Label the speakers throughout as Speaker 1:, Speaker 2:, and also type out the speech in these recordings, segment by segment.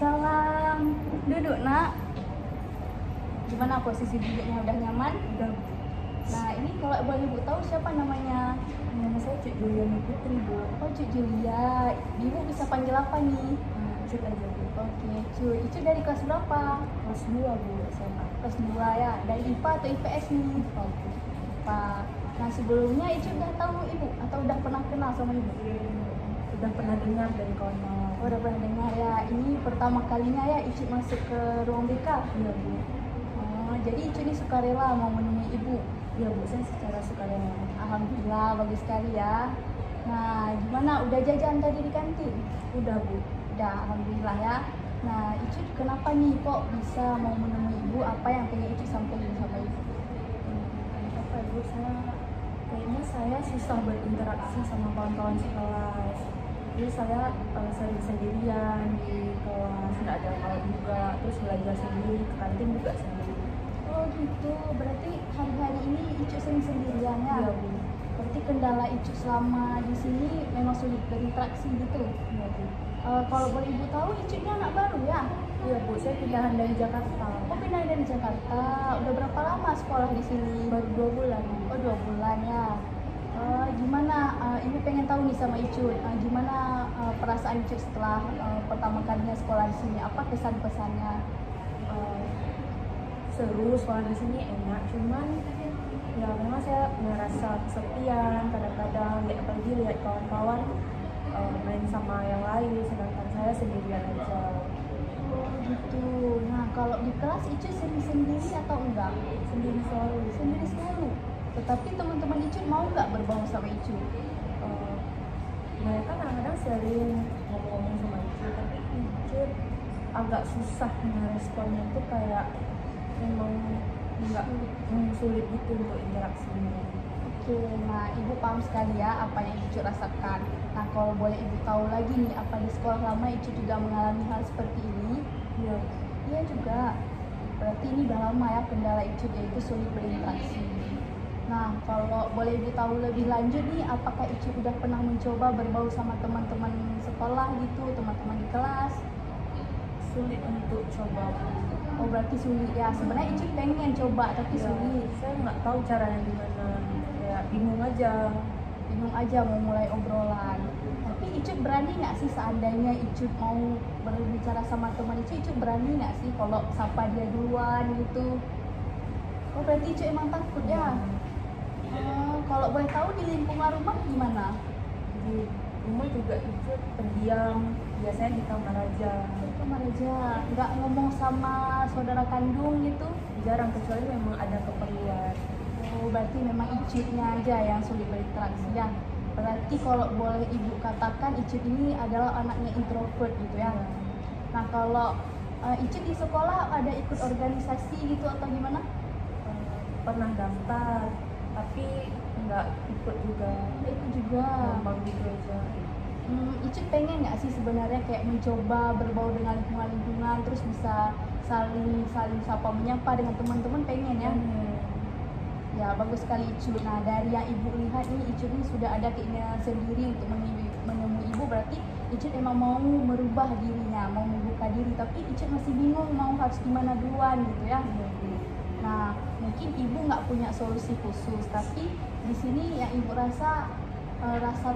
Speaker 1: Waalaikumsalam. Duduk, Nak. Gimana posisi duduknya, udah nyaman?
Speaker 2: Udah.
Speaker 1: Nah, ini kalau boleh Ibu tahu siapa namanya?
Speaker 2: Nama saya Cik Juliani Putri, Bu.
Speaker 1: Oh, Cik Julia. Ibu bisa panggil apa nih?
Speaker 2: Cik aja, Bu.
Speaker 1: Oke, Cuk. Itu dari kelas berapa?
Speaker 2: Kelas 2, Bu, SMA.
Speaker 1: Kelas 2 ya. Dari IPA atau IPS nih?
Speaker 2: Oh, Bu.
Speaker 1: IPA. Nah, sebelumnya Icu udah tahu Ibu atau udah pernah kenal sama Ibu?
Speaker 2: Udah pernah dengar dari kawan-kawan.
Speaker 1: Oh, udah pernah dengar ya. Ini pertama kalinya ya Icu masuk ke ruang BK?
Speaker 2: Iya, Bu.
Speaker 1: Oh, jadi Icu ini sukarela mau menemui Ibu?
Speaker 2: Iya, Bu. Saya secara sukarela.
Speaker 1: Alhamdulillah, bagus sekali ya. Nah, gimana? Udah jajan tadi di kantin?
Speaker 2: Udah, Bu.
Speaker 1: Udah, Alhamdulillah ya. Nah, Icu kenapa nih kok bisa mau menemui Ibu? Apa yang pengen Icu sampaikan sama Ibu?
Speaker 2: Apa, Bu? Kayaknya saya susah berinteraksi sama kawan-kawan sekelas. Jadi saya sering sendirian di kelas, nggak ada kawan juga. Terus belajar sendiri, ke kantin juga sendiri.
Speaker 1: Oh gitu, berarti hari-hari ini Icu sering sendirian ya?
Speaker 2: Iya, Bu.
Speaker 1: Berarti kendala Icu selama di sini memang sulit berinteraksi gitu?
Speaker 2: Iya, Bu.
Speaker 1: Kalau boleh Ibu tahu, Icu ini anak baru ya?
Speaker 2: Iya, Bu. Saya pindahan dari Jakarta.
Speaker 1: Oh, pindah dari Jakarta. Udah berapa lama sekolah di sini?
Speaker 2: Baru 2 bulan.
Speaker 1: Oh, 2 bulan ya. Gimana? Ibu pengen tahu nih sama Icu, gimana perasaan Icu setelah pertama kalinya sekolah di sini? Apa kesan-pesannya?
Speaker 2: Seru, sekolah di sini enak, cuman ya memang saya merasa kesepian kadang-kadang, ya, apalagi lihat kawan-kawan main sama yang lain, sedangkan saya sendirian aja.
Speaker 1: Oh gitu. Nah, kalau di kelas Icu sering sendiri atau enggak?
Speaker 2: Sendiri selalu.
Speaker 1: Sendiri selalu. Tetapi teman-teman Icu mau nggak berbaur sama Icu?
Speaker 2: Mereka kadang-kadang sering ngomong-ngomong sama Icu, tapi Icu agak susah meresponnya, tuh kayak memang nggak sulit gitu untuk interaksinya.
Speaker 1: Oke, nah Ibu paham sekali ya apa yang Icu rasakan. Nah, kalau boleh Ibu tahu lagi nih, apa di sekolah lama Icu juga mengalami hal seperti ini?
Speaker 2: Iya.
Speaker 1: Iya juga. Berarti ini udah lama ya kendala Icu, yaitu sulit berinteraksi. Nah, kalau boleh Ibu tahu lebih lanjut nih, apakah Icu udah pernah mencoba berbaur sama teman-teman sekolah gitu, teman-teman di kelas?
Speaker 2: Sulit untuk coba.
Speaker 1: Oh, berarti sulit ya. Sebenarnya Icu pengen coba tapi
Speaker 2: Ya,
Speaker 1: sulit.
Speaker 2: saya nggak tahu caranya gimana, kayak bingung aja.
Speaker 1: Bingung aja mau mulai obrolan. Tapi Icu berani nggak sih seandainya Icu mau berbicara sama teman Icu berani nggak sih kalau sapa dia duluan gitu? Oh, berarti Icu emang takut ya? Kalau boleh tahu di lingkungan rumah gimana?
Speaker 2: Di rumah juga itu pendiam, biasanya di kamar aja.
Speaker 1: Kamar aja, nggak ngomong sama saudara kandung gitu?
Speaker 2: Jarang, kecuali memang ada keperluan.
Speaker 1: Oh, berarti memang Icunya aja yang sulit berinteraksi ya. Berarti kalau boleh Ibu katakan Icu ini adalah anaknya introvert gitu ya. Nah, kalau Icu di sekolah ada ikut organisasi gitu atau gimana?
Speaker 2: Pernah daftar, tapi nggak ikut juga.
Speaker 1: Ikut juga.
Speaker 2: Gampang gitu aja.
Speaker 1: Icu pengen nggak sih sebenarnya kayak mencoba berbaur dengan lingkungan terus bisa saling sapa menyapa dengan teman-teman, pengen ya? Ya, bagus sekali Icu. Nah, dari yang Ibu lihat nih, Icu ini sudah ada keinginan sendiri untuk menemui Ibu. Berarti Icu emang mau merubah dirinya, mau membuka diri, tapi Icu masih bingung mau harus gimana duluan gitu ya. Nah, mungkin Ibu nggak punya solusi khusus, tapi di sini yang Ibu rasa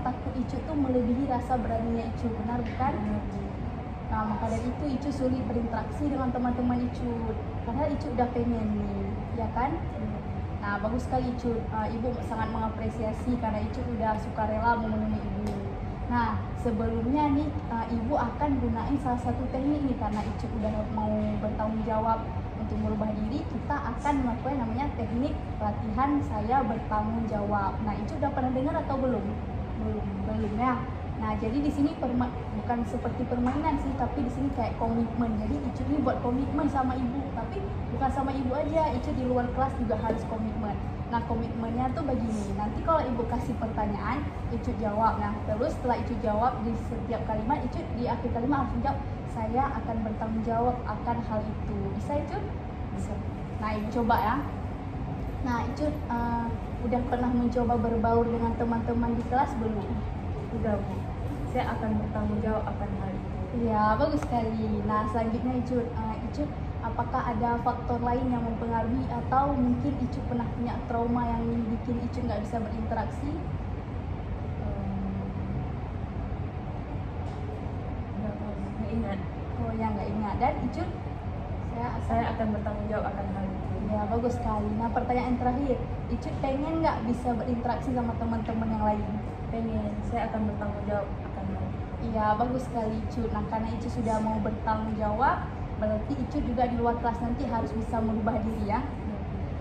Speaker 1: takut Icu tuh melebihi rasa beraninya Icu, benar bukan? Nah, maka dari itu Icu sulit berinteraksi dengan teman-teman Icu. Padahal Icu udah pengen nih, ya kan? Nah, bagus sekali Icu. Ibu sangat mengapresiasi karena Icu udah sukarela memenuhi Ibu. Nah, sebelumnya nih Ibu akan gunain salah satu teknik nih, karena Icu udah mau bertanggung jawab untuk merubah diri. Kita akan melakukan namanya teknik latihan saya bertanggung jawab. Nah, Icu udah pernah dengar atau belum? Belum ya. Nah, jadi di sini bukan seperti permainan sih, tapi di sini kayak komitmen. Jadi Icu ini buat komitmen sama Ibu, tapi bukan sama Ibu aja, Icu di luar kelas juga harus komitmen. Nah, komitmennya tuh begini. Nanti kalau Ibu kasih pertanyaan, Icu jawab. Nah, terus setelah Icu jawab di setiap kalimat, Icu di akhir kalimat harus jawab, saya akan bertanggung jawab akan hal itu. Bisa Icu?
Speaker 2: Bisa.
Speaker 1: Nah, Ibu coba ya. Nah, Icu udah pernah mencoba berbaur dengan teman-teman di kelas belum?
Speaker 2: Udah, Bu. Saya akan bertanggung jawab akan hal itu.
Speaker 1: Iya, bagus sekali. Nah, selanjutnya Icut, apakah ada faktor lain yang mempengaruhi atau mungkin Icut pernah punya trauma yang bikin Icut nggak bisa berinteraksi?
Speaker 2: Nggak ingat.
Speaker 1: Oh ya, nggak ingat. Dan Icut,
Speaker 2: Saya akan bertanggung jawab akan hal itu.
Speaker 1: ya bagus sekali. Nah, pertanyaan terakhir, Icut pengen nggak bisa berinteraksi sama teman-teman yang lain?
Speaker 2: Pengen, saya akan bertanggung jawab akan hal itu.
Speaker 1: Iya, bagus sekali Icut. Nah, karena Icut sudah mau bertanggung jawab, berarti Icut juga di luar kelas nanti harus bisa merubah diri ya.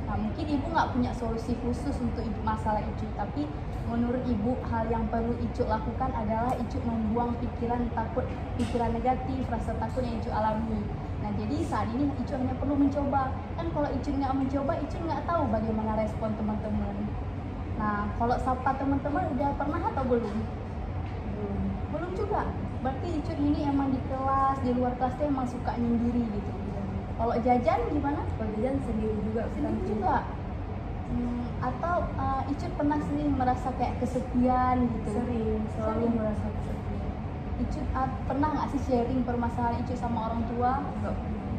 Speaker 1: Nah, mungkin ibu nggak punya solusi khusus untuk masalah Icut, tapi menurut ibu hal yang perlu Icut lakukan adalah Icut membuang pikiran takut, pikiran negatif, rasa takut yang Icut alami. Nah, jadi saat ini Icut hanya perlu mencoba. Kan kalau Icut nggak mencoba, Icut nggak tahu bagaimana respon teman-teman. Nah, kalau sapa teman-teman udah pernah atau belum? Belum juga. Berarti Icut ini emang di kelas, di luar kelas tuh emang suka nyendiri gitu. Kalau jajan gimana?
Speaker 2: Kalau jajan sendiri juga.
Speaker 1: Sendiri juga. Atau Icut pernah sering merasa kayak kesepian gitu?
Speaker 2: Sering, selalu
Speaker 1: Sering.
Speaker 2: merasa kesepian.
Speaker 1: Icut pernah nggak sih sharing permasalahan Icut sama orang tua?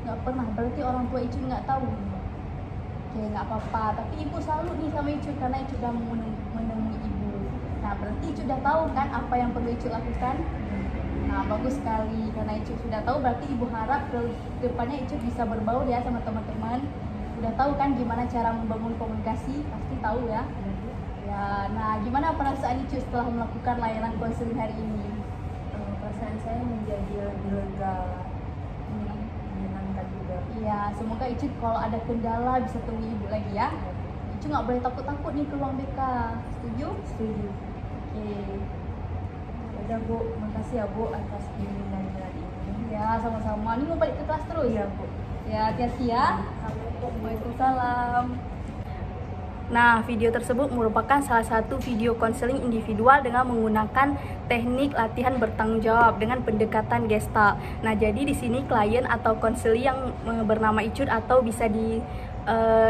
Speaker 1: Nggak pernah. Berarti orang tua Icut nggak tahu. Oke, nggak apa-apa. Tapi ibu salut nih sama Icut karena Icut udah menemui ibu. Nah, berarti Icut udah tahu kan apa yang perlu Icut lakukan? Nah, bagus sekali. Karena Icut sudah tahu, berarti ibu harap ke depannya Icut bisa berbaur ya sama teman-teman. Udah tahu kan gimana cara membangun komunikasi? Pasti tahu ya. Ya, nah gimana perasaan Icut setelah melakukan layanan konseling hari ini?
Speaker 2: Perasaan saya menjadi lebih lega, menyenangkan juga.
Speaker 1: Iya, semoga Icut kalau ada kendala bisa temui ibu lagi ya. Icut nggak boleh takut-takut nih ke ruang BK. Setuju?
Speaker 2: Setuju.
Speaker 1: Oke.
Speaker 2: Udah Bu, makasih ya Bu atas bimbingannya hari ini.
Speaker 1: Ya, sama-sama. Ini mau balik ke kelas terus?
Speaker 2: Iya Bu.
Speaker 1: Ya, hati-hati ya. Waalaikumsalam. Nah, video tersebut merupakan salah satu video konseling individual dengan menggunakan teknik latihan bertanggung jawab dengan pendekatan Gestalt. Nah, jadi di sini klien atau konseling yang bernama Icut atau bisa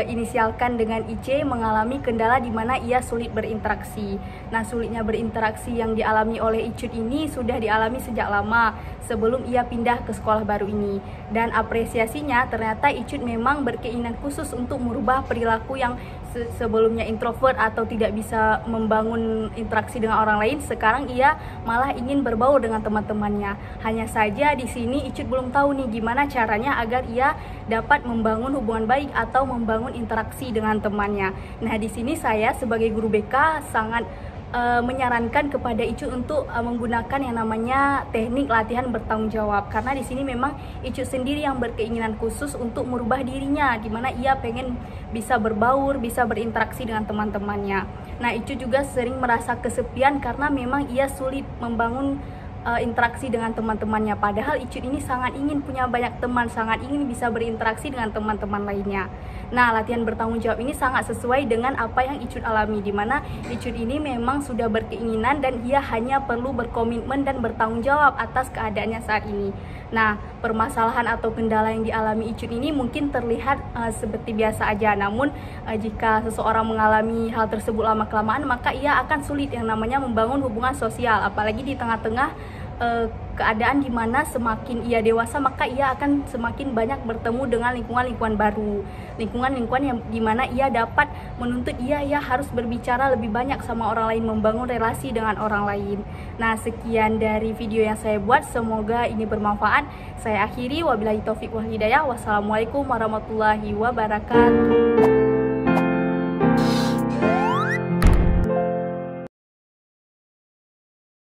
Speaker 1: inisialkan dengan IC mengalami kendala di mana ia sulit berinteraksi. Nah, sulitnya berinteraksi yang dialami oleh Icut ini sudah dialami sejak lama sebelum ia pindah ke sekolah baru ini. Dan apresiasinya ternyata Icut memang berkeinginan khusus untuk merubah perilaku yang sebelumnya introvert atau tidak bisa membangun interaksi dengan orang lain, sekarang ia malah ingin berbaur dengan teman-temannya. Hanya saja di sini Icut belum tahu nih gimana caranya agar ia dapat membangun hubungan baik atau membangun interaksi dengan temannya. Nah, di sini saya sebagai guru BK sangat menyarankan kepada Icut untuk menggunakan yang namanya teknik latihan bertanggung jawab, karena di sini memang Icut sendiri yang berkeinginan khusus untuk merubah dirinya, di mana ia pengen bisa berbaur, bisa berinteraksi dengan teman-temannya. Nah, Icut juga sering merasa kesepian karena memang ia sulit membangun interaksi dengan teman-temannya, padahal Icut ini sangat ingin punya banyak teman, sangat ingin bisa berinteraksi dengan teman-teman lainnya. Nah, latihan bertanggung jawab ini sangat sesuai dengan apa yang Icut alami, di mana Icut ini memang sudah berkeinginan dan ia hanya perlu berkomitmen dan bertanggung jawab atas keadaannya saat ini. Nah, permasalahan atau kendala yang dialami Icut ini mungkin terlihat seperti biasa aja, namun jika seseorang mengalami hal tersebut lama-kelamaan, maka ia akan sulit yang namanya membangun hubungan sosial, apalagi di tengah-tengah keadaan di mana semakin ia dewasa, maka ia akan semakin banyak bertemu dengan lingkungan-lingkungan baru, lingkungan-lingkungan yang dimana ia dapat menuntut ia harus berbicara lebih banyak sama orang lain, membangun relasi dengan orang lain. Nah, sekian dari video yang saya buat, semoga ini bermanfaat. Saya akhiri, wabillahi taufik wal hidayah. Wassalamualaikum warahmatullahi wabarakatuh.